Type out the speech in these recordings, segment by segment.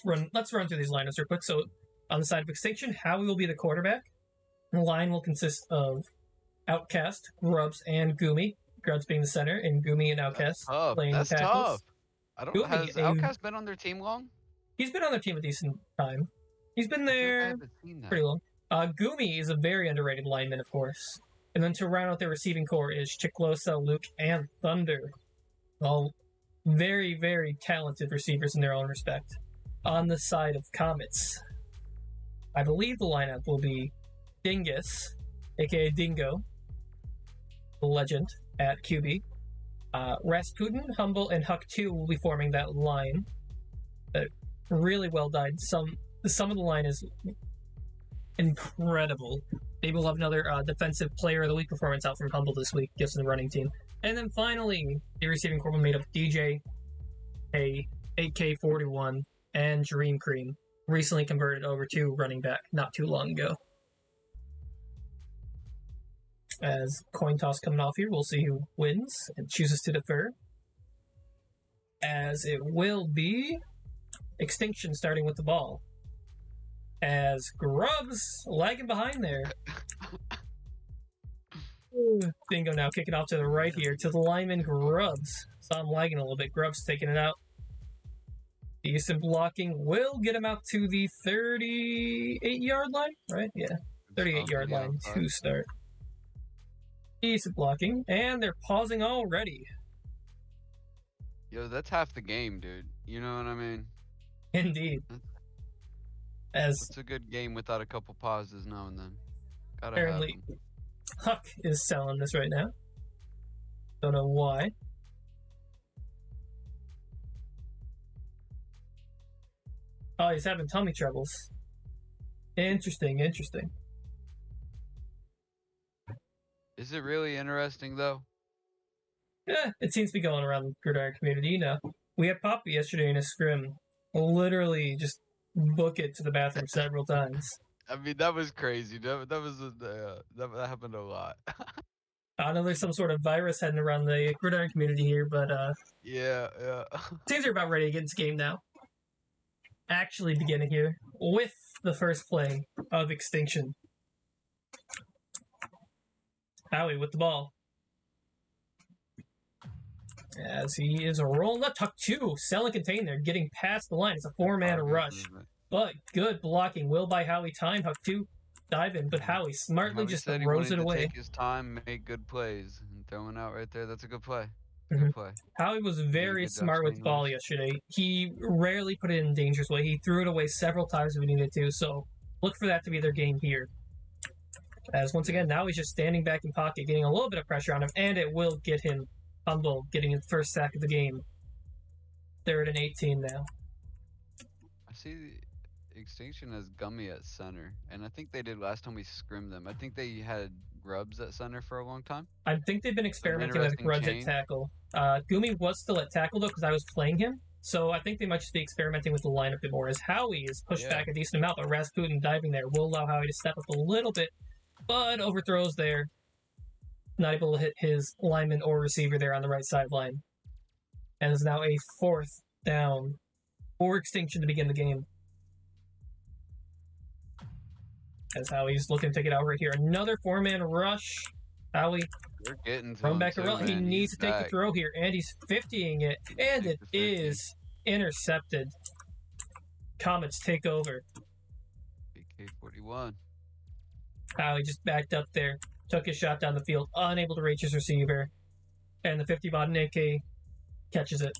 run through these lineups real quick. So on the side of Extinction, Howie will be the quarterback. The line will consist of Outcast, Grubs, and Goomy. Grubs being the center, and Goomy and Outcast playing That's the tackles. tough. Has Goomy, Outcast been on their team long? He's been on their team a decent time. He's been there pretty long. Goomy is a very underrated lineman, of course. And then to round out their receiving core is Chiklosa, Luke, and Thunder. All very, very talented receivers in their own respect. On the side of Comets, I believe the lineup will be Dingus, aka Dingo, the legend at QB. Rasputin, Humble, and Huck 2 will be forming that line. Really well done. Some of the line is incredible. Maybe we'll have another defensive player of the week performance out from Humble this week, just in the running team. And then finally, the receiving corps made up DJ, a 8K41, and Dream Cream, recently converted over to running back not too long ago. As coin toss coming off here, we'll see who wins and chooses to defer. As it will be Extinction starting with the ball. As Grubs lagging behind there. Dingo now kicking off to the right here to the lineman Grubs. Saw him lagging a little bit. Grubs taking it out. Decent blocking will get him out to the 38-yard line, right? Yeah, 38-yard line to start. Decent blocking, and they're pausing already. Yo, that's half the game, dude. You know what I mean? Indeed. It's a good game without a couple pauses now and then. Apparently, Huck is selling this right now. Don't know why. Oh, he's having tummy troubles. Interesting. Is it really interesting, though? Yeah, it seems to be going around the gridiron community, you know. We had Poppy yesterday in a scrim. Literally just book it to the bathroom several times. I mean, that was crazy. That happened a lot. I know there's some sort of virus heading around the gridiron community here, but yeah. Teams are about ready to get into game now. Actually beginning here with the first play of Extinction. Howie with the ball. As he is rolling up, Tuck 2, sell and contain there, getting past the line. It's a four-man rush. But good blocking will by Howie time. Huck 2 dive in, but Howie smartly just throws it away. Take his time, make good plays, and throwing out right there. That's a good play. Good play. Howie was very smart with the ball yesterday. He rarely put it in a dangerous way. He threw it away several times if he needed to, so look for that to be their game here. As once again, now he's just standing back in pocket, getting a little bit of pressure on him, and it will get him Humble, getting his first sack of the game. 3rd and 18 now. I see Extinction as Gummy at center, and I think they did last time we scrimmed them. I think they had Grubs at center for a long time. I think they've been experimenting with Grubs at tackle. Gumi was still at tackle, though, because I was playing him. So I think they might just be experimenting with the line a bit more. As Howie is pushed back a decent amount, but Rasputin diving there will allow Howie to step up a little bit, but overthrows there. Not able to hit his lineman or receiver there on the right sideline. And is now a 4th down for Extinction to begin the game. As Howie's looking to take it out right here. Another 4-man rush. Howie thrown back around. He needs to take the throw here, and he's 50ing it, and it is intercepted. Comets take over. BK41. Howie just backed up there, took his shot down the field, unable to reach his receiver, and the 50-bot AK catches it.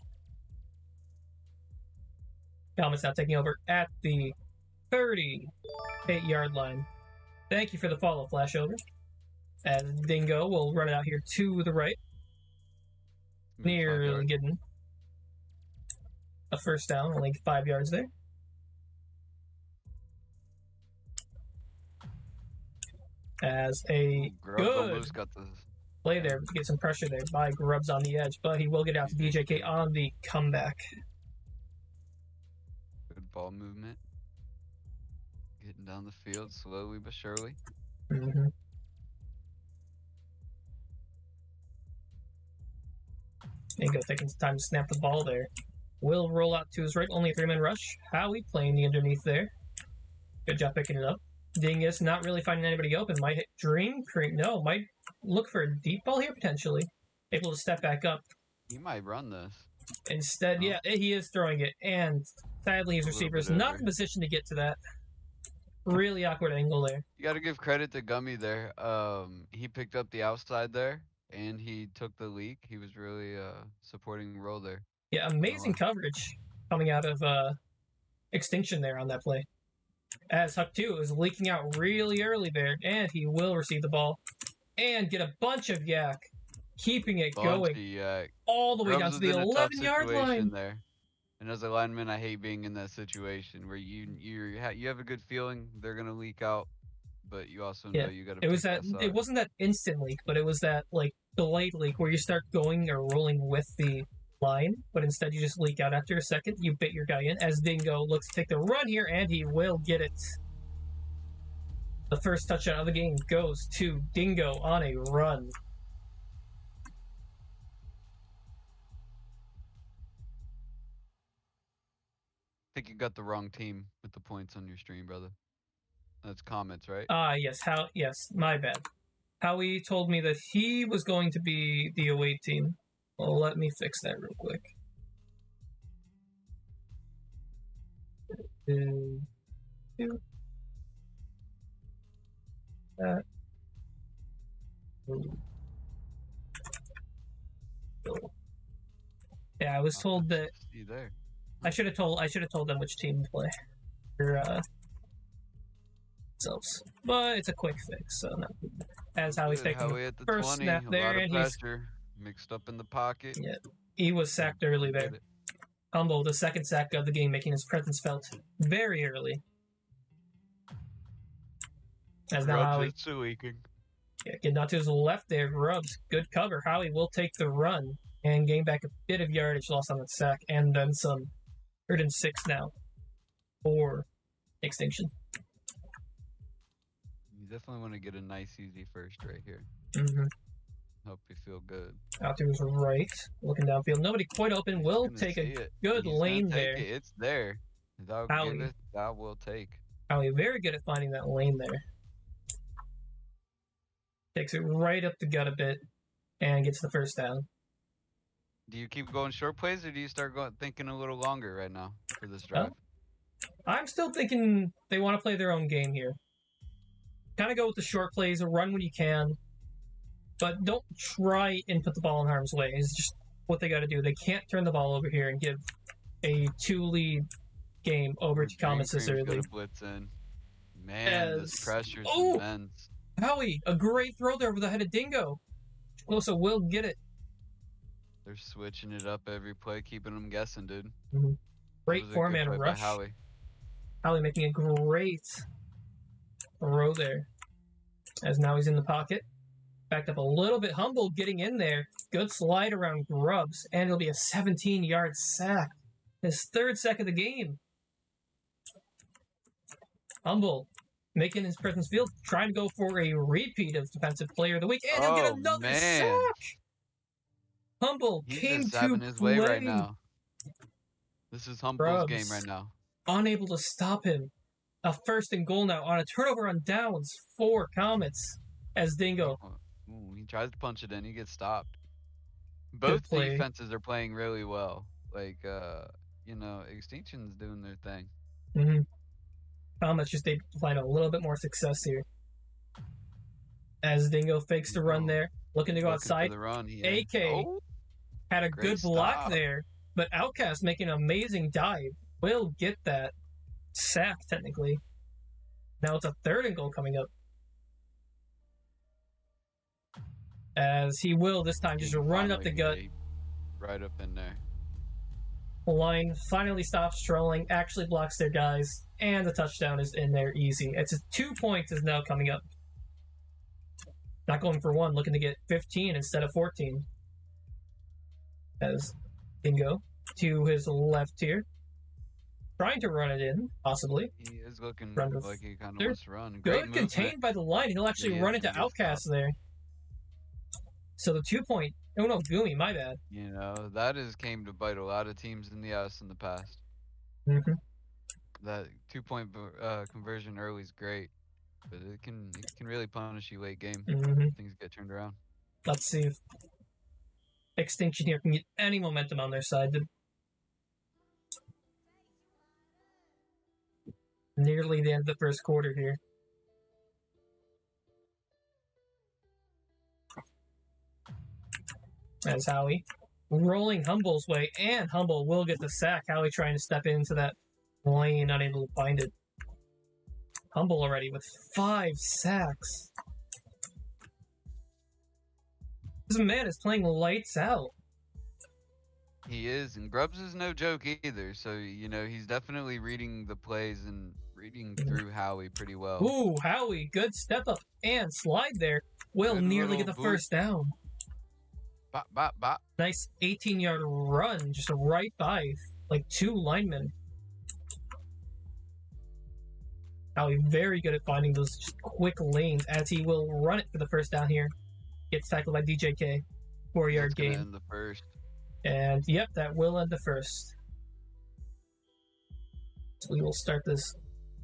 Comets now taking over at the 38-yard line. Thank you for the follow, Flashover. As Dingo will run it out here to the right. Nearly getting a first down, only 5 yards there. As a good play there to get some pressure there by Grubs on the edge, but he will get out to DJK on the comeback. Good ball movement. Getting down the field slowly but surely. Dingo taking some time to snap the ball there. will roll out to his right. Only a 3-man rush. Howie playing the underneath there. Good job picking it up. Dingus not really finding anybody open. Might hit Dream Cream. No, might look for a deep ball here potentially. Able to step back up. He might run this. Instead, yeah, he is throwing it. And sadly, his receiver is not in position to get to that. Really awkward angle there. You got to give credit to Gummy there. He picked up the outside there, and he took the leak. He was really supporting roll there. Yeah, amazing coverage coming out of Extinction there on that play. As Huck 2 is leaking out really early there, and he will receive the ball and get a bunch of yak, keeping it going all the way down to the 11-yard line. There. And as a lineman, I hate being in that situation where you have a good feeling they're gonna leak out, but you also know you gotta. It wasn't that instant leak, but it was that like delayed leak where you start going or rolling with the line, but instead you just leak out after a second. You bit your guy in as Dingo looks to take the run here, and he will get it. The first touchdown of the game goes to Dingo on a run. I think you got the wrong team with the points on your stream, brother. That's Comets, right? Yes. Yes, my bad. Howie told me that he was going to be the away team. Well, let me fix that real quick. That. Yeah, I was told that. There. I should have told them which team to play for themselves. But it's a quick fix, so no. As Howie's taking the first 20, snap there, and he's mixed up in the pocket. Yeah, he was sacked early there. Humble, the second sack of the game, making his presence felt very early. As now Howie, getting out to his left there, Grubbs, good cover. Howie will take the run and gain back a bit of yardage lost on that sack, and then some. 3rd and 6 now for Extinction. You definitely want to get a nice, easy first right here. Hope you feel good. Out to his right, looking downfield. Nobody quite open. Will take a good lane there. It's there. That will take. Howie, very good at finding that lane there. Takes it right up the gut a bit and gets the first down. Do you keep going short plays, or do you start thinking a little longer right now for this drive? I'm still thinking they want to play their own game here. Kind of go with the short plays, run when you can, but don't try and put the ball in harm's way. It's just what they got to do. They can't turn the ball over here and give a 2-lead game over to Comets this early. Blitz in. Man, this pressure's immense. Howie, a great throw there over the head of Dingo. Also will get it. They're switching it up every play, keeping them guessing, dude. Great 4-man rush. Howie making a great throw there. As now he's in the pocket. Backed up a little bit. Humble getting in there. Good slide around Grubbs. And it'll be a 17-yard sack. His 3rd sack of the game. Humble making his presence field. Trying to go for a repeat of Defensive Player of the Week. And he'll get another sack. Humble came to his way right now. This is Humble's game right now. Unable to stop him. A 1st and goal now on a turnover on downs for Comets as Dingo. He tries to punch it in. He gets stopped. Both defenses are playing really well. Extinction's doing their thing. Comets just need to find a little bit more success here. As Dingo fakes the run there. Looking to go outside. AK had a good block there, but Outcast making an amazing dive. Will get that sack, technically. Now it's a 3rd and goal coming up. As he will this time just run it up the gut. Right up in there. The line finally stops trolling, actually blocks their guys, and the touchdown is in there easy. It's 2 points is now coming up. Not going for 1, looking to get 15 instead of 14. As Dingo to his left here. Trying to run it in, possibly. He is looking like he kind of wants to run. Great good contained by the line. He'll actually run into Outcast there. So the 2-point Oh no, Gumi, my bad. You know, that has came to bite a lot of teams in the ass in the past. Mm-hmm. That 2-point conversion early is great, but it can really punish you late game. Mm-hmm. Things get turned around. Let's see if Extinction here can get any momentum on their side. Nearly the end of the first quarter here. As Howie rolling Humble's way, and Humble will get the sack. Howie trying to step into that lane, unable to find it. Humble already with 5 sacks. This man is playing lights out. He is, and Grubbs is no joke either. So, you know, he's definitely reading the plays and reading through Howie pretty well. Ooh, Howie, good step up and slide there. Will Good nearly get the boost. first down. Bop, bop, bop. Nice 18-yard run, just right by, like, 2 linemen. Howie very good at finding those just quick lanes, as he will run it for the first down here. Gets tackled by DJK. 4-yard gain. End the first. And yep, that will end the first. So we will start this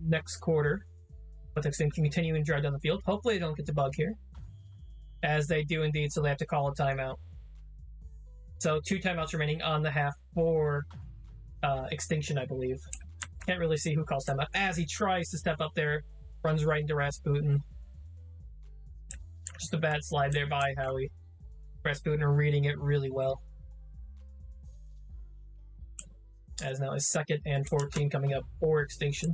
next quarter with Extinction continuing to drive down the field. Hopefully they don't get the bug here. As they do indeed, so they have to call a timeout. So 2 timeouts remaining on the half for Extinction, I believe. Can't really see who calls timeout. As he tries to step up there, runs right into Rasputin. Just a bad slide there by Howie. Rasputin are reading it really well. As now is 2nd and 14 coming up for Extinction.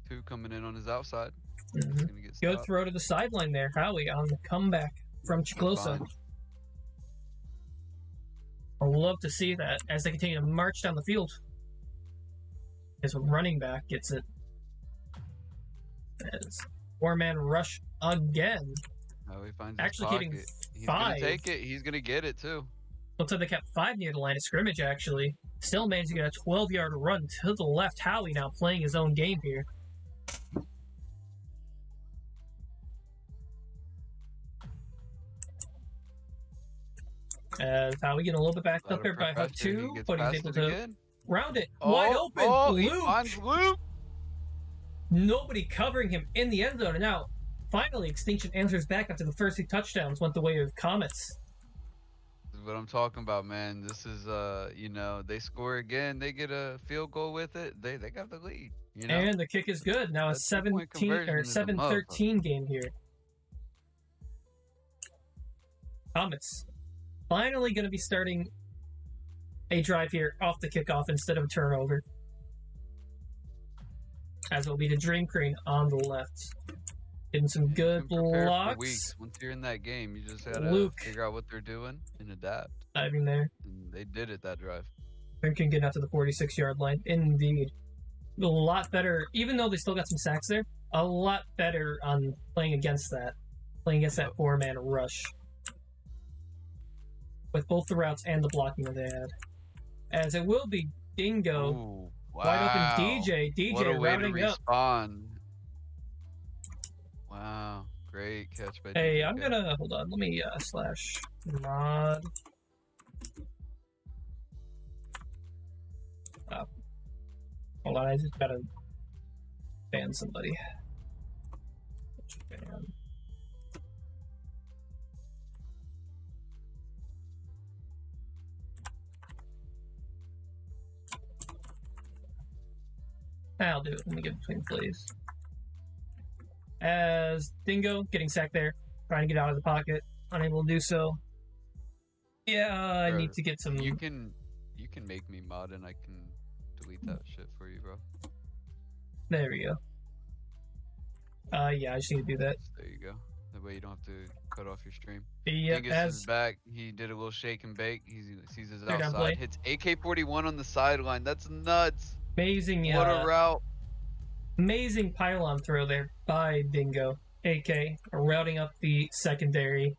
2 coming in on his outside. Mm-hmm. Good throw to the sideline there. Howie on the comeback from Chicloso. I love to see that as they continue to march down the field. His running back gets it. As 4-man rush again. Howie finds actually his keeping pocket. He's 5. Gonna take it. He's gonna get it too. Looks like they kept 5 near the line of scrimmage, actually. Still managed to get a 12-yard run to the left. Howie now playing his own game here. As Howie getting a little bit backed up there by Hub 2, but he's able to round it. Wide open. He finds Luke. Nobody covering him in the end zone. And now, finally, Extinction answers back after the first 2 touchdowns went the way of Comets. This is what I'm talking about, man. This is, you know, they score again. They get a field goal with it. They got the lead. You know? And the kick is good. Now a 7-13 game here. Comets finally going to be starting a drive here off the kickoff instead of a turnover. As it will be the Dream Crane on the left. Getting some good blocks. Once you're in that game, you just gotta figure out what they're doing and adapt. Diving there. And they did it that drive. They can get out to the 46-yard line. Indeed. A lot better, even though they still got some sacks there, a lot better on playing against that. Playing against that 4-man rush. With both the routes and the blocking that they had. As it will be Dingo. Ooh, wow. Wide open DJ. DJ routing up. Wow. Great catch by Hey, DJ. I'm gonna, hold on, let me slash mod. Oh. Hold on, I just gotta ban somebody. Ban. I'll do it. Let me get between plays. As Dingo getting sacked there, trying to get out of the pocket, unable to do so. Yeah, I need to get some. You can make me mod and I can delete that shit for you, bro. There we go. Yeah, I just need to do that. There you go. That way you don't have to cut off your stream. Yeah, Dingus is back. He did a little shake and bake. He sees his Third down outside. Hits AK-41 on the sideline. That's nuts. Amazing. What a route. Amazing pylon throw there by Dingo. AK routing up the secondary.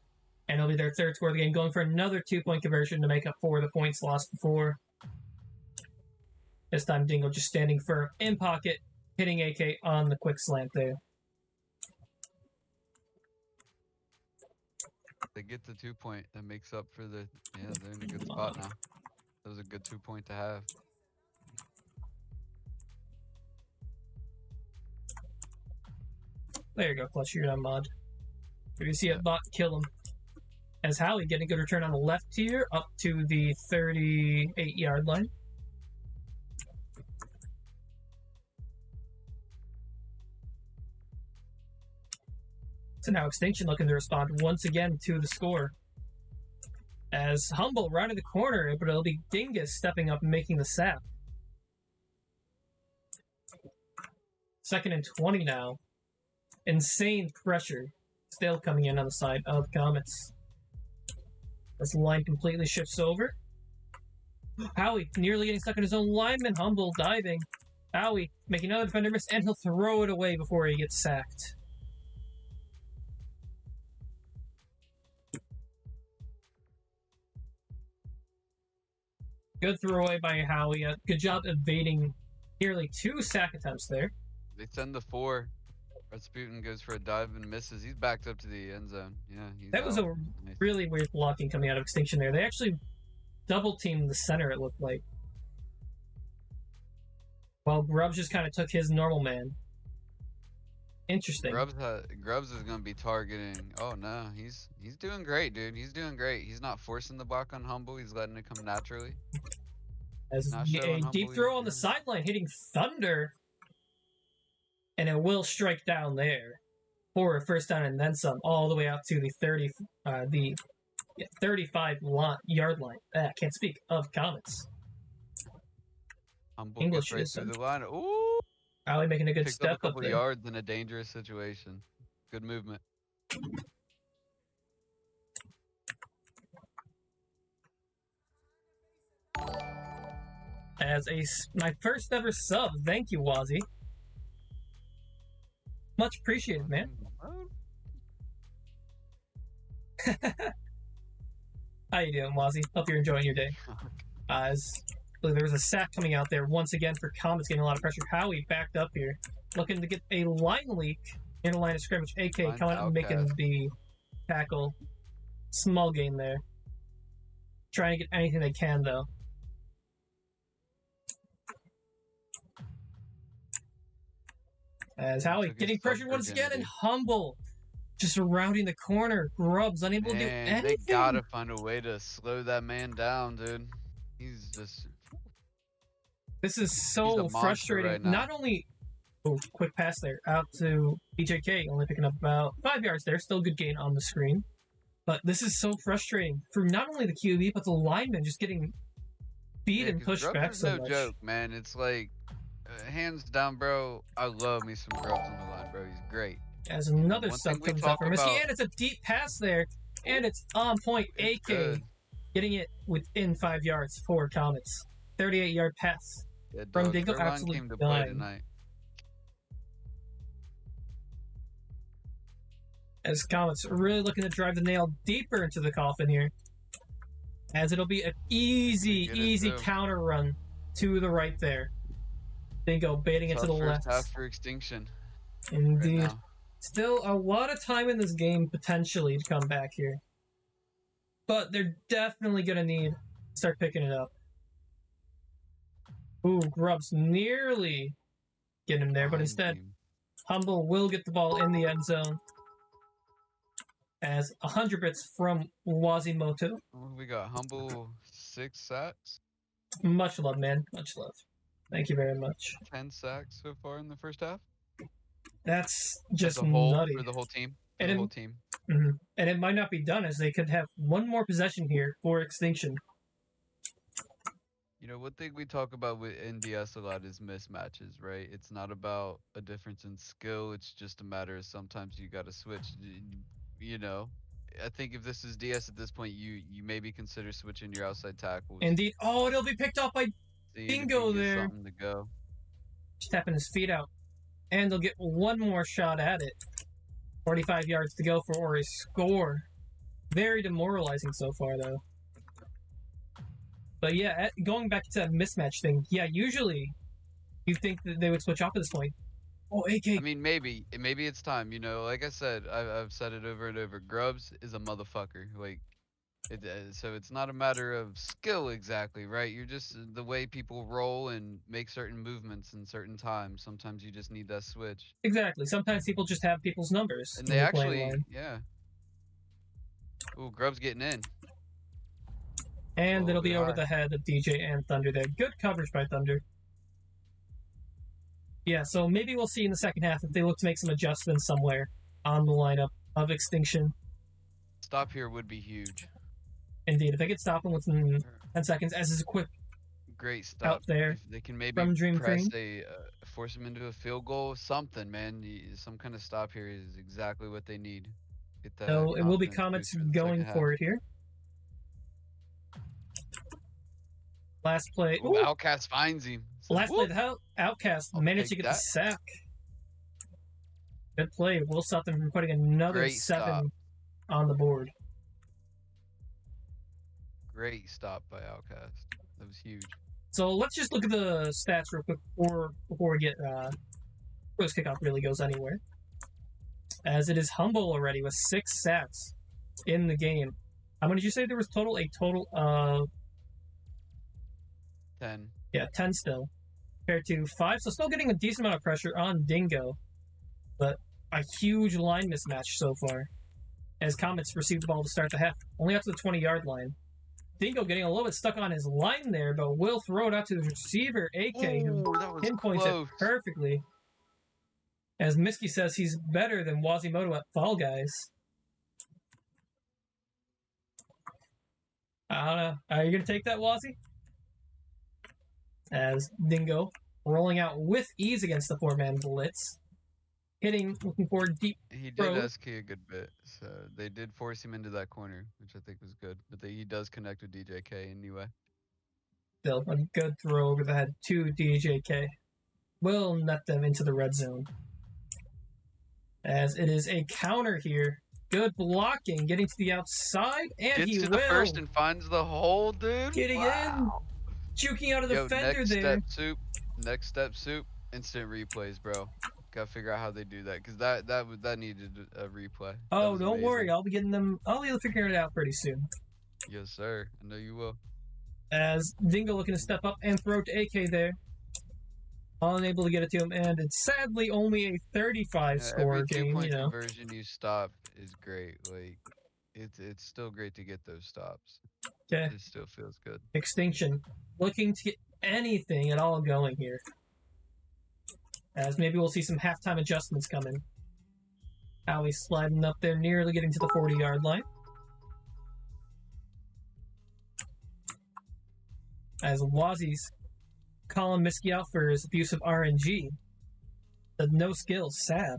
And it'll be their 3rd score of the game, going for another 2-point conversion to make up for the points lost before. This time Dingo just standing firm in pocket, hitting AK on the quick slant there. They get the 2-point. That makes up for the... Yeah, they're in a good spot now. That was a good 2-point to have. There you go, clutch shoot on mod. If you see a bot, kill him. As Howie getting a good return on the left here, up to the 38-yard line. So now Extinction looking to respond once again to the score. As Humble right in the corner, but it'll be Dingus stepping up and making the sack. 2nd and 20 now. Insane pressure still coming in on the side of Comets. As the line completely shifts over. Howie nearly getting stuck in his own lineman. Humble diving. Howie making another defender miss, and he'll throw it away before he gets sacked. Good throwaway by Howie. Good job evading nearly 2 sack attempts there. They send the 4. Rasputin goes for a dive and misses. He's backed up to the end zone. Yeah, that was a really weird blocking coming out of Extinction there. They actually double-teamed the center, it looked like. While Grubbs just kind of took his normal man. Interesting. Grubbs is going to be targeting. Oh, no. He's doing great, dude. He's doing great. He's not forcing the block on Humble. He's letting it come naturally. As a deep throw on the sideline hitting Thunder. And it will strike down there for a first down and then some, all the way out to the 35-yard line. I can't speak of Comets. Humble English right through the line. Ooh! Allie making a good Picked step up a couple there. Yards in a dangerous situation. Good movement. As my first ever sub, thank you, Wazzy. Much appreciated, man. How you doing, Wazzy? Hope you're enjoying your day. As there was a sack coming out there once again for Comets, getting a lot of pressure. Howie backed up here, looking to get a line leak in the line of scrimmage. AK coming out and making the tackle. Small gain there. Trying to get anything they can, though. As Howie getting pressured once again, and Humble just surrounding the corner. Grubbs unable to do anything. They gotta find a way to slow that man down, dude. He's just... This is so frustrating. Right, not only... Oh, quick pass there. Out to BJK, only picking up about 5 yards there. Still good gain on the screen. But this is so frustrating for not only the QB, but the lineman just getting beat and pushed back so much. No joke, man. It's like... hands down, bro. I love me some Grubbs on the line, bro. He's great. As another sub comes out from Misky, and it's a deep pass there, and it's on point. It's AK good. Getting it within 5 yards for Comets. 38-yard pass from Dingle. Absolutely done. As Comets are really looking to drive the nail deeper into the coffin here, as it'll be an easy counter run to the right there. Dingo baiting it to the left. Half for Extinction. Indeed. Right, still a lot of time in this game potentially to come back here. But they're definitely going to need to start picking it up. Ooh, Grubbs nearly getting him there, but instead, Humble will get the ball in the end zone. As 100 bits from Wazimoto. We got Humble 6 sacks. Much love, man. Much love. Thank you very much. 10 sacks so far in the first half. That's just nutty. For the whole team. Mm-hmm. And it might not be done, as they could have one more possession here for Extinction. You know, one thing we talk about with NDS a lot is mismatches, right? It's not about a difference in skill. It's just a matter of sometimes you got to switch. You know, I think if this is DS at this point, you maybe consider switching your outside tackles. Indeed. Oh, it'll be picked off by Dingo there. Something to go. Just tapping his feet out. And they'll get one more shot at it. 45 yards to go for a score. Very demoralizing so far, though. But yeah, going back to that mismatch thing, yeah, usually you'd think that they would switch off at this point. Oh, I AK. mean, maybe it's time. You know, like I said, I've said it over and over. Grubs is a motherfucker. Like, so it's not a matter of skill exactly, right? You're just the way people roll and make certain movements in certain times. Sometimes you just need that switch. Exactly. Sometimes people just have people's numbers And when they you're playing actually, line. yeah. Ooh, Grub's getting in. A And little it'll bit be over high. the head of DJ and Thunder there. Good coverage by Thunder. Yeah, so maybe we'll see in the second half if they look to make some adjustments somewhere on the lineup of Extinction. Stop here would be huge. Indeed, if they could stop him within 10 seconds, as is a quick Great out stop. there If they can maybe from Dream press Cream. force him into a field goal, something, man. Some kind of stop here is exactly what they need. Get that So it will be confidence Comets boost for the second going half. for it here. Last play. Ooh, Ooh, Outcast finds him. Says, last play. whoop, The Outcast I'll managed take to get the that. sack. Good play. Will stop them from putting another Great stop. 7 on the board. Great stop by Outcast. That was huge. So let's just look at the stats real quick before we get first kickoff really goes anywhere. As it is Humble already with 6 sacks in the game. How many did you say there was total? A total of 10. Yeah, 10 still. Compared to 5, so still getting a decent amount of pressure on Dingo. But a huge line mismatch so far. As Comets received the ball to start the half, only up to the 20-yard line. Dingo getting a little bit stuck on his line there, but will throw it out to the receiver, AK, who pinpoints it perfectly. As Miski says, he's better than Wazimoto at Fall Guys. I don't know. Are you going to take that, Wazzy? As Dingo rolling out with ease against the 4-man blitz. Looking for deep He did throw. SK a good bit, so they did force him into that corner, which I think was good. But he does connect with DJK anyway. Still, a good throw over the head to DJK. Will net them into the red zone. As it is a counter here. Good blocking, getting to the outside, and Gets he to will. the first and finds the hole, dude. Getting in. Juking out a defender there. Next step soup. Instant replays, bro. Gotta figure out how they do that, because that needed a replay. Oh, don't worry. I'll be getting them. I'll be figuring it out pretty soon. Yes, sir. I know you will. As Dingo looking to step up and throw to AK there. Unable to get it to him, and it's sadly only a 35 score every game. Two-point conversion you stop is great. Like, it's still great to get those stops. Okay. It still feels good. Extinction looking to get anything at all going here. As maybe we'll see some halftime adjustments coming. Howie sliding up there, nearly getting to the 40-yard line. As Wazzy's calling Miski out for his abuse of RNG. The no skills, sad.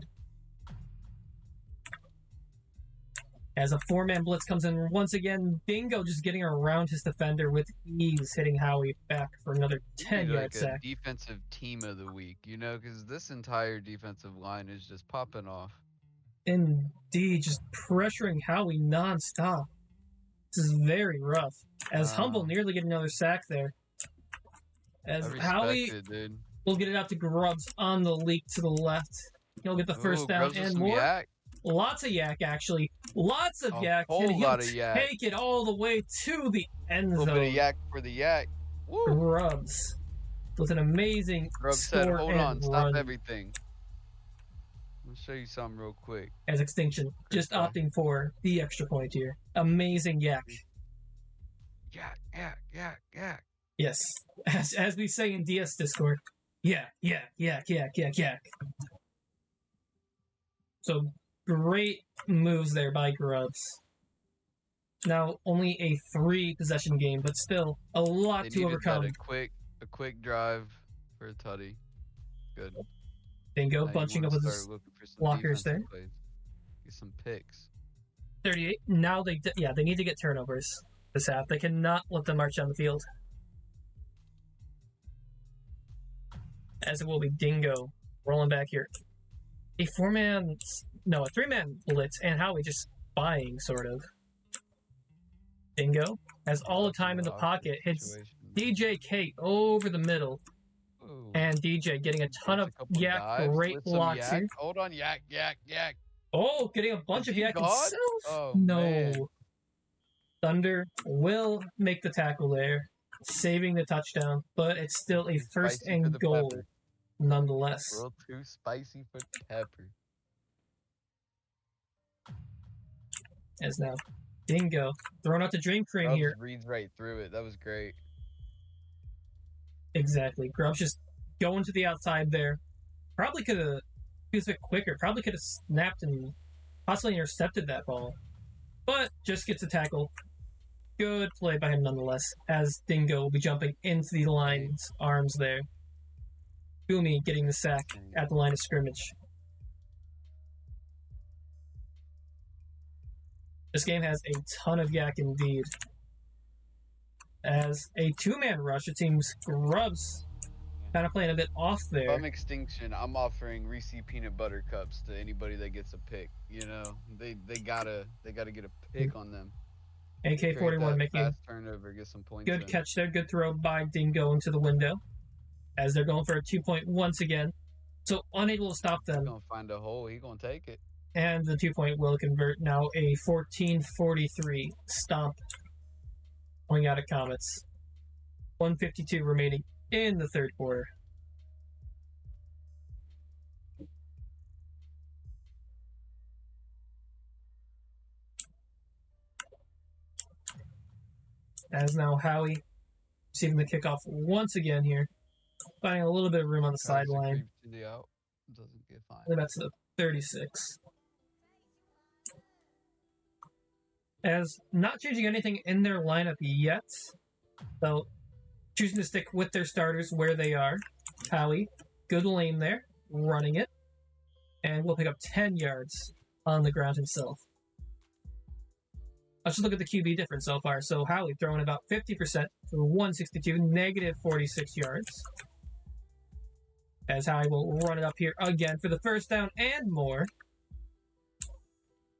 As a 4-man blitz comes in once again, Dingo just getting around his defender with ease, hitting Howie back for another 10-yard sack. A defensive team of the week, you know, because this entire defensive line is just popping off. Indeed, just pressuring Howie nonstop. This is very rough. As Humble nearly getting another sack there. As Howie will get it out to Grubbs on the leak to the left. He'll get the first down and more. Yak. Lots of yak, actually. Lots of yak. Whole and lot of yak. Take it all the way to the end zone. A little bit of yak for the yak. Woo. Grubbs with an amazing Grubbs score said, hold and on, run. stop everything. I'll show you something real quick. As Extinction, just opting for the extra point here. Amazing yak. Yak, yak, yak, yak. Yes, as we say in DS Discord, yak, yak, yak, yak, yak, yak. So great moves there by Grubbs. Now only a 3-possession game, but still a lot to overcome. A quick drive for a tutty. Good. Dingo bunching up with his blockers there. Get some picks. 38. Now they need to get turnovers this half. They cannot let them march down the field. As it will be Dingo rolling back here. A 3-man blitz, and Howie just spying, sort of. Dingo has all the time in the pocket, hits DJK over the middle. Ooh. And DJ getting a ton of yak, dives, great blocks here. Hold on, yak. Oh, getting a bunch of yak himself. Oh, no. Man. Thunder will make the tackle there, saving the touchdown, but it's still a first and goal nonetheless. A little too spicy for pepper. As now, Dingo throwing out the dream cream here. Reads right through it. That was great. Exactly. Grubbs just going to the outside there. Probably could have, he was a bit quicker, probably could have snapped and possibly intercepted that ball. But just gets a tackle. Good play by him nonetheless, as Dingo will be jumping into the line's arms there. Gumi getting the sack at the line of scrimmage. This game has a ton of yak indeed. As a two-man rush, it seems Grubbs kind of playing a bit off there. From Extinction, I'm offering Reese peanut butter cups to anybody that gets a pick. You know, they gotta get a pick on them. AK-41 making a turnover, get some points. Good catch there, good throw by Dingo into the window. As they're going for a 2-point once again. So unable to stop them. He's gonna find a hole, he's gonna take it. And the 2-point will convert now a 14-43 stomp going out of Comets. 1:52 remaining in the third quarter. As now Howie receiving the kickoff once again here. Finding a little bit of room on the sideline. To the out. Doesn't get fine. That's the 36. As not changing anything in their lineup yet. So choosing to stick with their starters where they are. Howie, good lane there, running it. And will pick up 10 yards on the ground himself. Let's just look at the QB difference so far. So Howie throwing about 50% for 162, negative 46 yards. As Howie will run it up here again for the first down and more.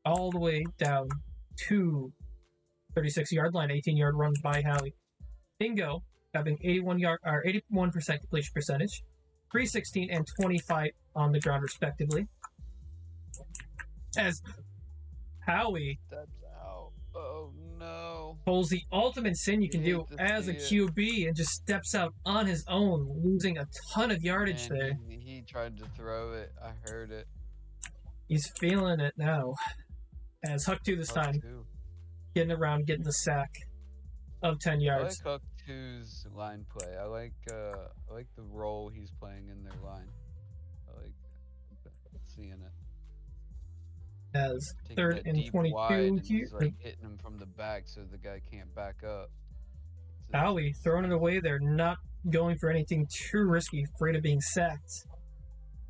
All the way down to 36-yard line, 18-yard run by Howie. Dingo having 81% completion percentage, 316 and 25 on the ground respectively. As Howie Oh no. pulls the ultimate sin you can do as a QB and just steps out on his own, losing a ton of yardage there. He tried to throw it. I heard it. He's feeling it now. As Huck 2 this time, getting around, getting the sack of 10 yards. I like Huck 2's line play. I like the role he's playing in their line. I like seeing it. As third and 22 here. He's like hitting him from the back so the guy can't back up. Howie throwing it away there, not going for anything too risky, afraid of being sacked.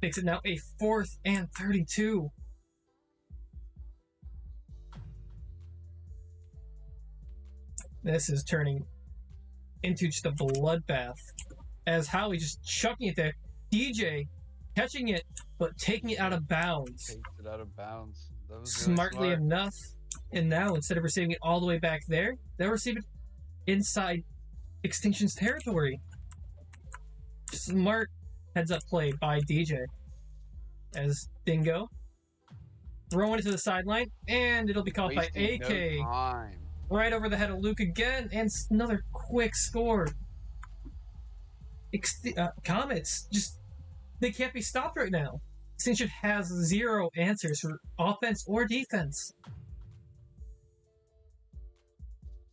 Makes it now a 4th and 32. This is turning into just a bloodbath. As Howie just chucking it there. DJ catching it, but taking it out of bounds. Takes it out of bounds. That was Smartly really smart. enough. And now, instead of receiving it all the way back there, they'll receive it inside Extinction's territory. Smart heads-up play by DJ. As Dingo throwing it to the sideline, and it'll be caught by AK. Right over the head of Luke again, and another quick score. Comets, just, they can't be stopped right now. Extinction has zero answers for offense or defense.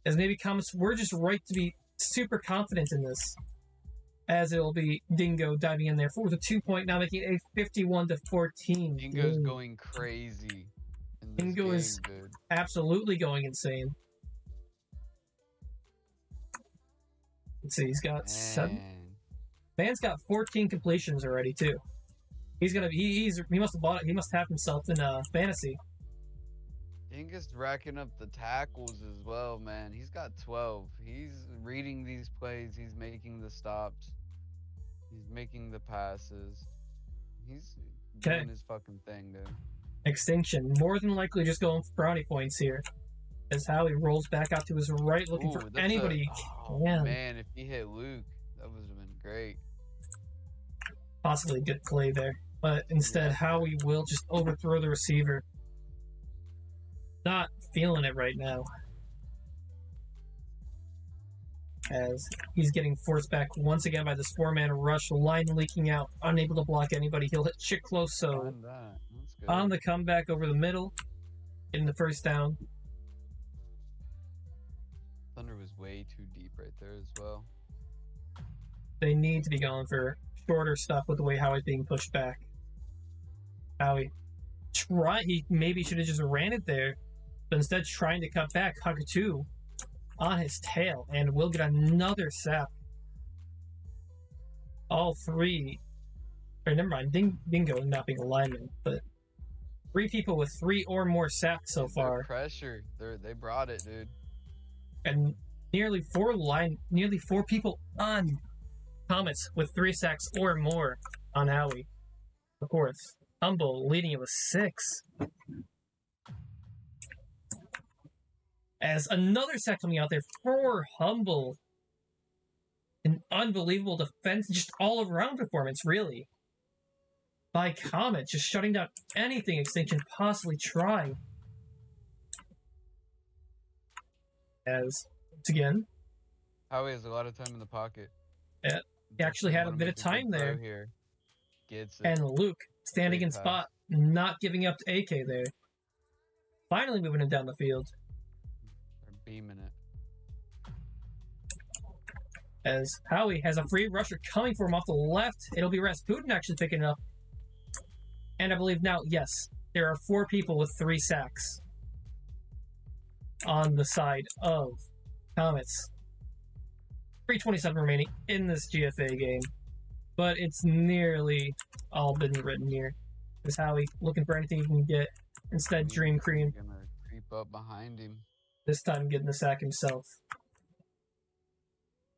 As maybe Comets were just right to be super confident in this. As it will be Dingo diving in there for the 2-point, now making it a 51-14. Dingo's going crazy. Dingo is absolutely going insane. Let's see, he's got 7. Man's got 14 completions already too. He's gonna he must have bought it. He must have himself in fantasy. Dingo's racking up the tackles as well, man. He's got 12. He's reading these plays. He's making the stops. He's making the passes. He's doing his fucking thing, dude. Extinction, more than likely just going for brownie points here. As Howie rolls back out to his right, looking for anybody. Man, if he hit Luke, that would have been great. Possibly a good play there. But instead, Howie will just overthrow the receiver. Not feeling it right now. As he's getting forced back once again by this four-man rush, line leaking out, unable to block anybody. He'll hit Chicloso on the comeback over the middle, getting the first down. Thunder was way too deep right there as well. They need to be going for shorter stuff with the way Howie's being pushed back. Howie he maybe should have just ran it there, but instead trying to cut back. Hakatu on his tail, and we'll get another sack. All three, or never mind, Dingo not being a lineman, but 3 people with 3 or more sacks so far. Pressure, they brought it, dude. And nearly 4 people on Comets with 3 sacks or more on Howie. Of course, Humble leading it with 6. As another sack coming out there for Humble. An unbelievable defense, just all-around performance, really. By Comet, just shutting down anything Extinction possibly try. As, once again... Howie has a lot of time in the pocket. Yeah, he actually had a bit of time there. Here. Gets it. And Luke, standing in spot, not giving up to AK there. Finally moving him down the field. Beaming it. As Howie has a free rusher coming for him off the left. It'll be Rasputin actually picking it up. And I believe now, yes, there are 4 people with 3 sacks on the side of Comets. 3:27 remaining in this GFA game. But it's nearly all been written here. Is Howie looking for anything he can get. Instead, Dream Cream. Gonna creep up behind him. This time getting the sack himself.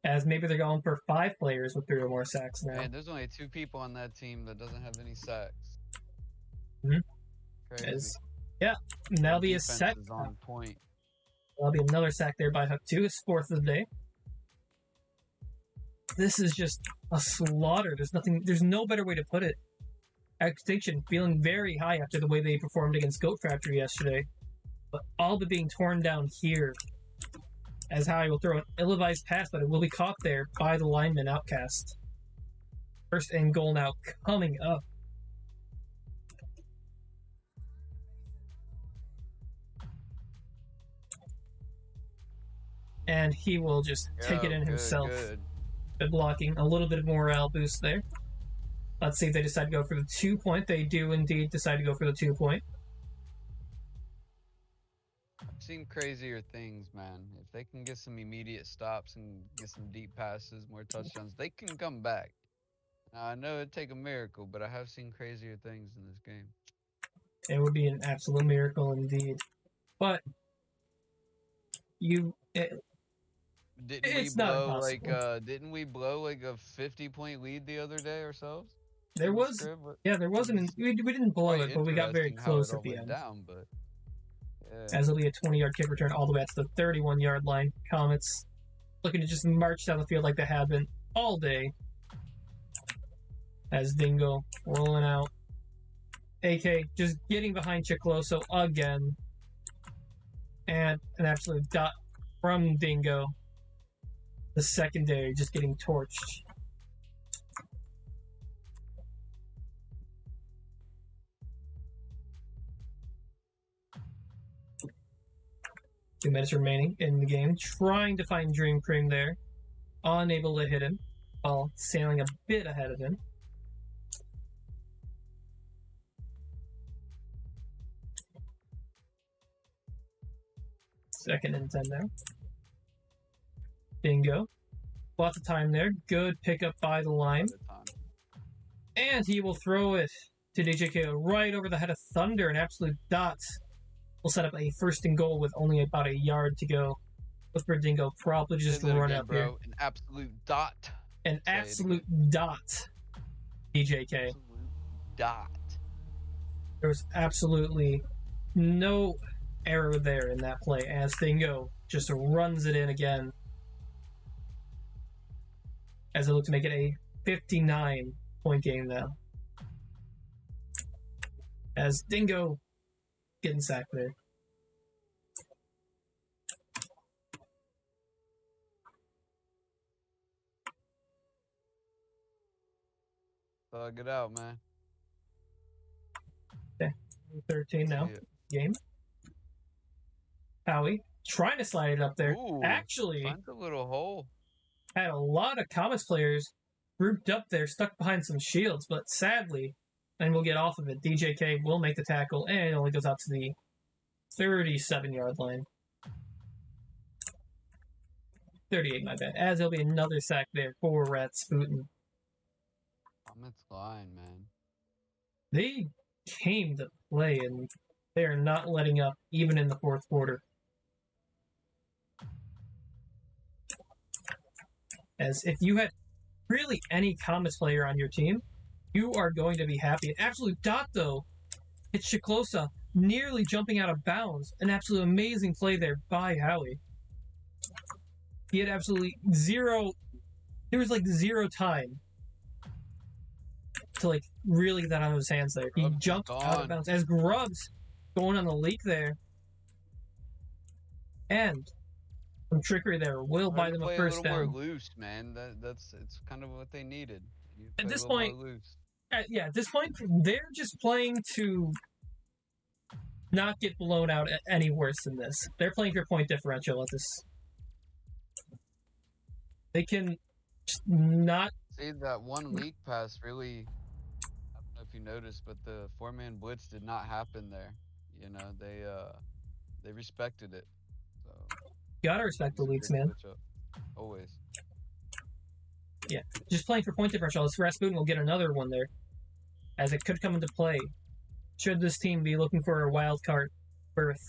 As maybe they're going for 5 players with 3 or more sacks now. Man, there's only 2 people on that team that doesn't have any sacks. Crazy. Yeah, and that'll be a sack. On point. That'll be another sack there by Huck 2, his 4th of the day. This is just a slaughter. There's no better way to put it. Extinction feeling very high after the way they performed against Goat Factory yesterday. But all but being torn down here. As Howie will throw an ill-advised pass, but it will be caught there by the lineman Outcast. 1st and goal now coming up. And he will just take it in himself. Good blocking. A little bit of morale boost there. Let's see if they decide to go for the 2-point. They do indeed decide to go for the 2-point. I've seen crazier things, man. If they can get some immediate stops and get some deep passes, more touchdowns, they can come back. Now, I know it'd take a miracle, but I have seen crazier things in this game. It would be an absolute miracle indeed. But didn't we blow like a 50-point lead the other day ourselves? There wasn't. We didn't blow it, but we got very close at the end. As it'll be a 20-yard kick return all the way out to the 31-yard line. Comets looking to just march down the field like they have been all day. As Dingo rolling out. AK just getting behind Chicloso again. And an absolute dot from Dingo. The secondary just getting torched. Two minutes remaining in the game. Trying to find Dream Cream there. Unable to hit him. While sailing a bit ahead of him. Second and 10 now. Bingo. Lots of time there. Good pickup by the line. And he will throw it to DJK right over the head of Thunder. An absolute dot. Will set up a 1st and goal with only about a yard to go. Look for Dingo. Probably just run up here. An absolute dot. An absolute dot. DJK. Absolute dot. There was absolutely no error there in that play as Dingo just runs it in again. As they look to make it a 59 point game now. As Dingo getting sacked there. Thug it out, man. Okay, 13 now. Game. Howie trying to slide it up there. Ooh, actually finds a little hole. Had a lot of Comets players grouped up there, stuck behind some shields, but sadly, and we'll get off of it, DJK will make the tackle, and it only goes out to the 37-yard line. 38, my bad. As there'll be another sack there for Rasputin. Comets line, man. They came to play, and they are not letting up, even in the fourth quarter. As if you had really any Comets player on your team, you are going to be happy. An absolute dot, though. It's Chiklosa nearly jumping out of bounds. An absolute amazing play there by Howie. He had absolutely zero... There was, like, zero time to, like, really get that out of his hands there. He jumped out of bounds. As Grubbs going on the leak there. And some trickery there will buy them a first down. A little more loose, man. It's kind of what they needed. At this point, at this point, they're just playing to not get blown out any worse than this. They're playing for point differential at this. They can not see that one leak pass really. I don't know if you noticed, but the 4-man blitz did not happen there. You know, they respected it. So gotta respect the leaks, man. Always. Yeah, just playing for point differential. This Rasputin will get another one there, as it could come into play. Should this team be looking for a wild card berth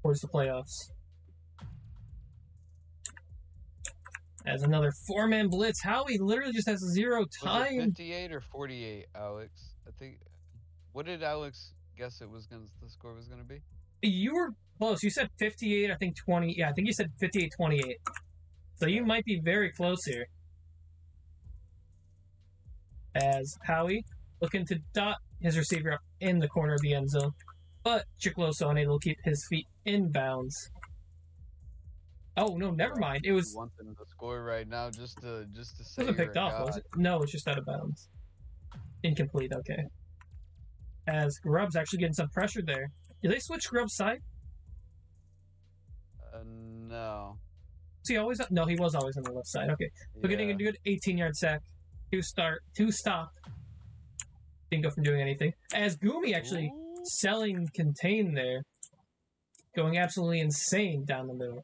towards the playoffs? As another 4-man blitz, Howie literally just has zero time. Was it 58 or 48, Alex? I think. What did Alex guess the score was gonna be? You were close. You said 58. I think 20. Yeah, I think you said 58-28. So you might be very close here. As Howie looking to dot his receiver up in the corner of the end zone, but Chikloso unable to keep his feet in bounds. Oh no, never mind. It was. Want them to score right now, just to say. It wasn't picked off, was it? No, it's just out of bounds. Incomplete. Okay. As Grubbs actually getting some pressure there. Did they switch Grubbs' side? No. Was he always? No, he was always on the left side. Okay, so getting a good 18-yard sack. Two stop. Didn't go from doing anything. As Gumi actually selling contain there, going absolutely insane down the middle.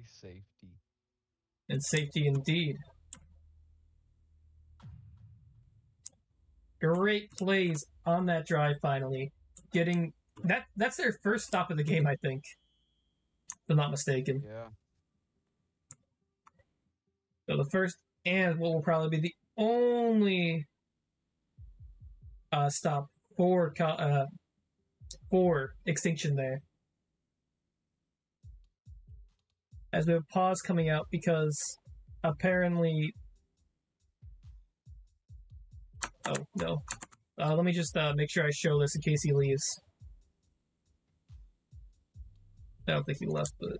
Safety. And safety indeed. Great plays on that drive finally. Getting that's their first stop of the game, I think. If I'm not mistaken. Yeah. So the first and what will probably be the only stop for Extinction there. As we have a pause coming out because apparently... Oh, no. Let me just make sure I show this in case he leaves. I don't think he left, but...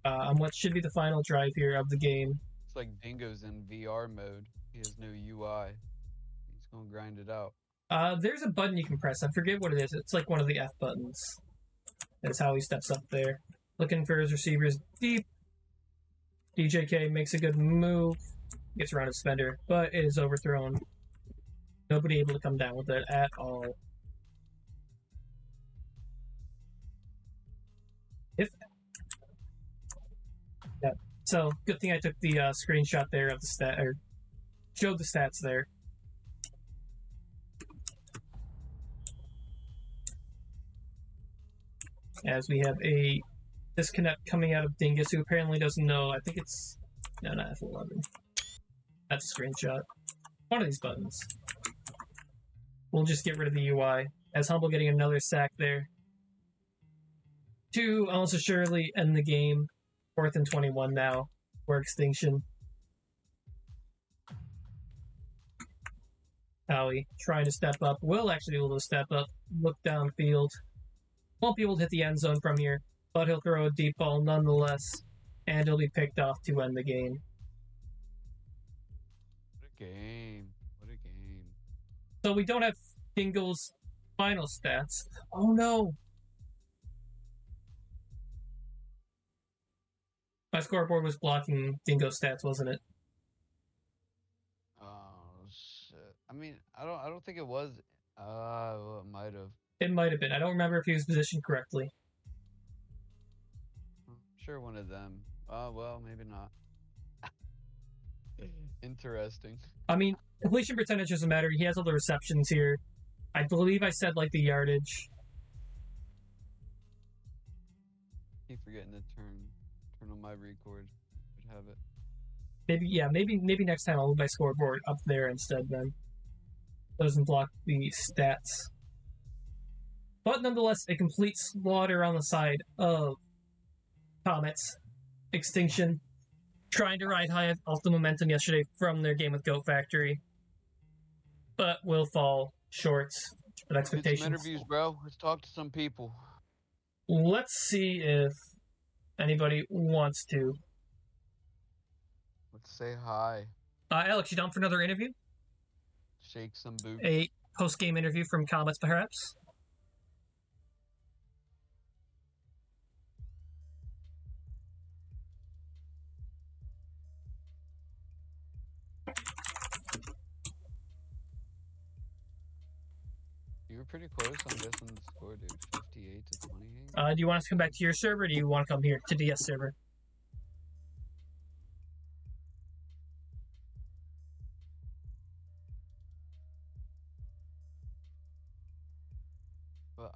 on what should be the final drive here of the game. It's like Dingo's in VR mode. He has no UI. He's gonna grind it out. There's a button you can press. I forget what it is. It's like one of the F buttons. That's how he steps up there. Looking for his receivers deep. DJK makes a good move. Gets around his defender, but it is overthrown. Nobody able to come down with it at all. Yeah. So, good thing I took the screenshot there of the stat, or showed the stats there. As we have a disconnect coming out of Dingus, who apparently doesn't know. I think it's... No, not F11. That's a screenshot. One of these buttons. We'll just get rid of the UI, as Humble getting another sack there to almost assuredly end the game. 4th and 21 now for Extinction. Howie trying to step up. Will actually be able to step up. Look downfield. Won't be able to hit the end zone from here, but he'll throw a deep ball nonetheless, and he'll be picked off to end the game. What a game. What a game. So we don't have Dingo's final stats. Oh no! My scoreboard was blocking Dingo's stats, wasn't it? Oh shit. I mean, I don't think it was. Well, it might have. It might have been. I don't remember if he was positioned correctly. Sure, one of them. Well, maybe not. Interesting. I mean, completion percentage doesn't matter. He has all the receptions here. I believe I said like the yardage. Keep forgetting to turn on my record. Should have it. Maybe next time I'll move my scoreboard up there instead. Then doesn't block the stats. But nonetheless, a complete slaughter on the side of Comets. Extinction. Trying to ride high off the momentum yesterday from their game with Goat Factory. But will fall short of expectations. Some interviews, bro. Let's talk to some people. Let's see if anybody wants to. Let's say hi. Alex, you down for another interview? Shake some boots. A post-game interview from Comets, perhaps? You were pretty close, I'm guessing the score, dude. 58 to 28. Do you want us to come back to your server, or do you want to come here to DS server? Bah.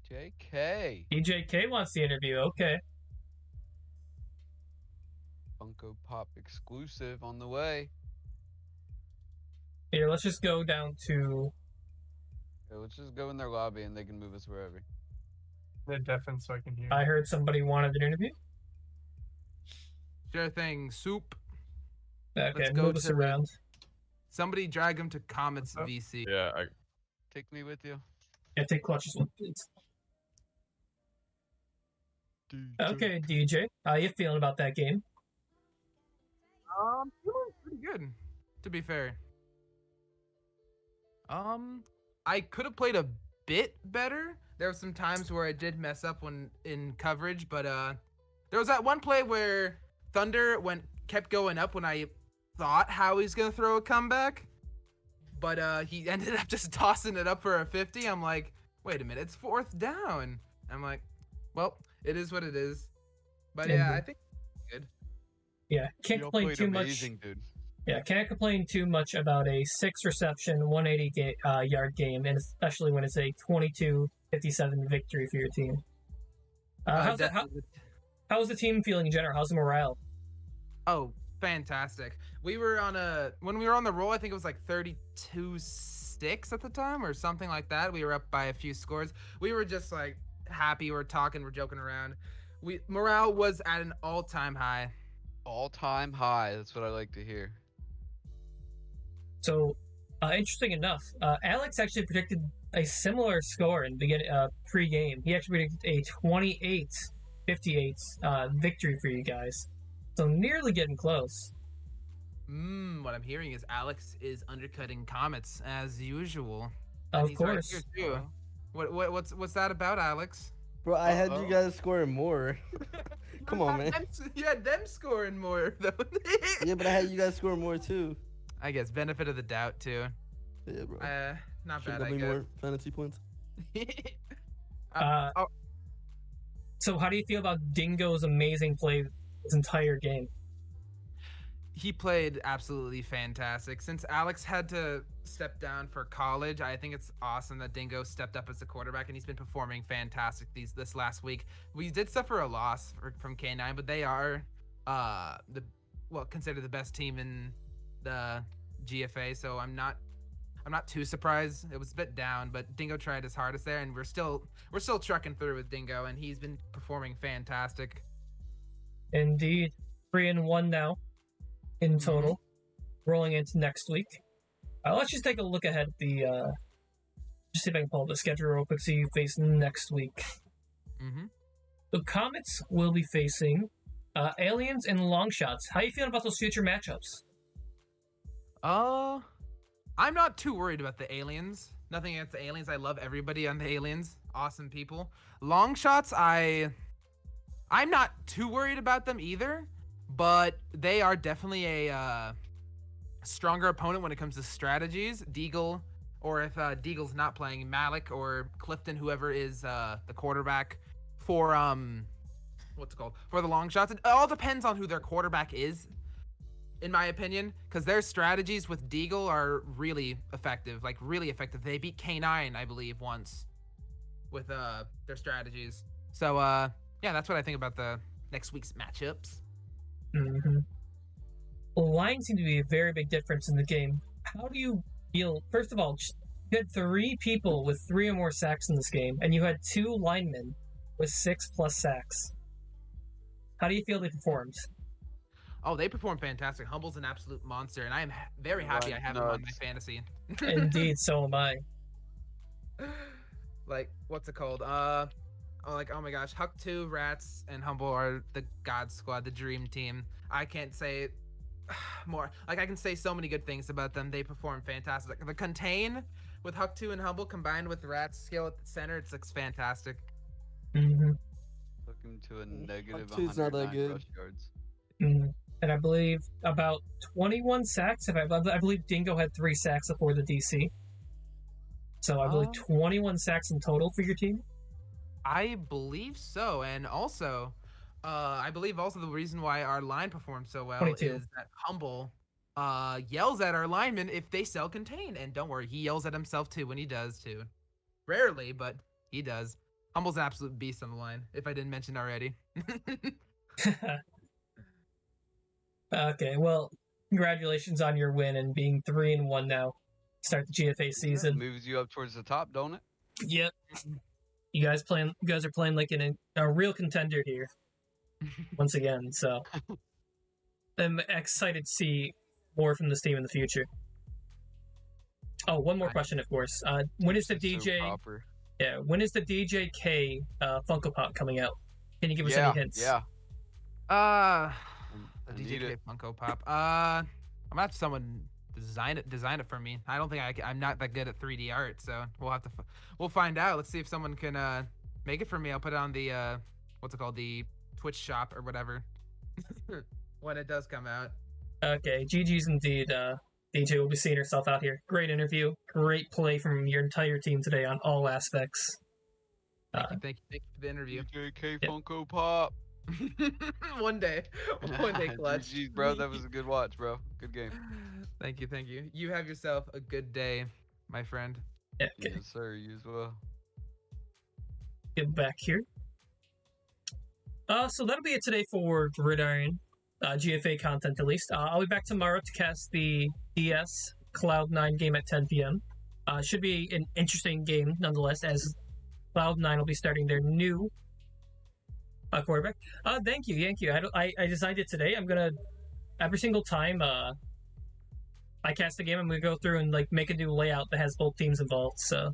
JK. EJK wants the interview, okay. Funko Pop exclusive on the way. Here, let's just go down to... Yeah, let's just go in their lobby and they can move us wherever. They're deafened so I can hear. I heard somebody wanted an interview. Sure thing, soup. Okay, Let's go move us around. Somebody drag him to Comets VC. Yeah, Take me with you. Yeah, take Clutch's one, please. Okay, DJ, how you feeling about that game? Feeling pretty good, to be fair. I could have played a bit better. There were some times where I did mess up when in coverage, but there was that one play where Thunder kept going up when I thought Howie's gonna throw a comeback, but he ended up just tossing it up for a 50. I'm like, wait a minute, it's 4th down. I'm like, well, it is what it is. But yeah, I think it's good. Yeah, can't complain too much. Dude. Yeah, can't complain too much about a 6-reception, 180 yard game, and especially when it's a 22-57 victory for your team. How's the team feeling in general? How's the morale? Oh, fantastic. When we were on the roll, I think it was like 32-6 at the time or something like that. We were up by a few scores. We were just like happy. We're talking, we're joking around. Morale was at an all-time high. All-time high. That's what I like to hear. So, interesting enough, Alex actually predicted a similar score in the pre-game. He actually predicted a 28-58 victory for you guys. So nearly getting close. What I'm hearing is Alex is undercutting Comets as usual. Of course. Right here too. What's that about, Alex? Bro, I had you guys scoring more. Come on, man. You had them scoring more, though. Yeah, but I had you guys scoring more too. I guess benefit of the doubt too. Yeah, bro. Not Should bad. I guess. more fantasy points. So how do you feel about Dingo's amazing play this entire game? he played absolutely fantastic. Since Alex had to step down for college, I think it's awesome that Dingo stepped up as a quarterback, and he's been performing fantastic this last week. We did suffer a loss from K9, but they are considered the best team in the GFA, so I'm not too surprised. It was a bit down, but Dingo tried his hardest there, and we're still trucking through with Dingo, and he's been performing fantastic. Indeed. 3-1 now in total, rolling into next week. Let's just take a look ahead at the just see if I can pull up the schedule real quick, see you face next week. The Comets will be facing Aliens and Longshots. How are you feeling about those future matchups? I'm not too worried about the Aliens. Nothing against the Aliens. I love everybody on the Aliens. Awesome people. Longshots, I'm not too worried about them either, but they are definitely a stronger opponent when it comes to strategies. Deagle, or if Deagle's not playing, Malik or Clifton, whoever is the quarterback for for the Longshots. It all depends on who their quarterback is, in my opinion, because their strategies with Deagle are really effective. They beat K9, I believe, once with their strategies. So yeah, that's what I think about the next week's matchups. Lines seem to be a very big difference in the game. How do you feel? First of all, you had 3 people with 3 or more sacks in this game, and you had 2 linemen with 6+ sacks. How do you feel they performed? Oh, they perform fantastic. Humble's an absolute monster, and I am very happy I have him on my fantasy. Indeed, so am I. What's it called? Oh my gosh, Huck 2, Rats, and Humble are the God Squad, the dream team. I can't say more. I can say so many good things about them. They perform fantastic. The Contain with Huck 2 and Humble combined with Rats skill at the center, it's fantastic. Looking to a negative 109 not that good. rush yards. And I believe about 21 sacks. I believe Dingo had 3 sacks before the DC. So I believe 21 sacks in total for your team. I believe so, and also, I believe also the reason why our line performs so well 22. is that Humble yells at our linemen if they sell Contain, and don't worry, he yells at himself too when he does too. Rarely, but he does. Humble's an absolute beast on the line, if I didn't mention already. Okay, well, congratulations on your win and being 3-1 now. Start the GFA season. It moves you up towards the top, don't it? Yep. You guys are playing like a real contender here. Once again, so I'm excited to see more from this team in the future. Oh, one more question, of course. When is the DJ? Yeah, when is the DJ K Funko Pop coming out? Can you give us any hints? Yeah. The DJ K Funko Pop. I'm gonna have someone design it for me. I don't think I'm not that good at 3D art, so we'll find out. Let's see if someone can make it for me. I'll put it on the the Twitch shop or whatever when it does come out. Okay, GG's indeed. DJ will be seeing herself out here. Great interview, great play from your entire team today on all aspects. Thank you for the interview. DJ K Funko Pop. One day, clutch. GG's, bro, that was a good watch, bro. Good game. Thank you. You have yourself a good day, my friend. Yeah, okay. Yes, sir. You as well. Get back here. So that'll be it today for Gridiron, GFA content at least. I'll be back tomorrow to cast the DS Cloud9 game at 10 p.m. Should be an interesting game nonetheless, as Cloud9 will be starting their new quarterback. Thank you. I designed it today. I'm gonna every single time I cast the game, I'm gonna go through and make a new layout that has both teams involved. So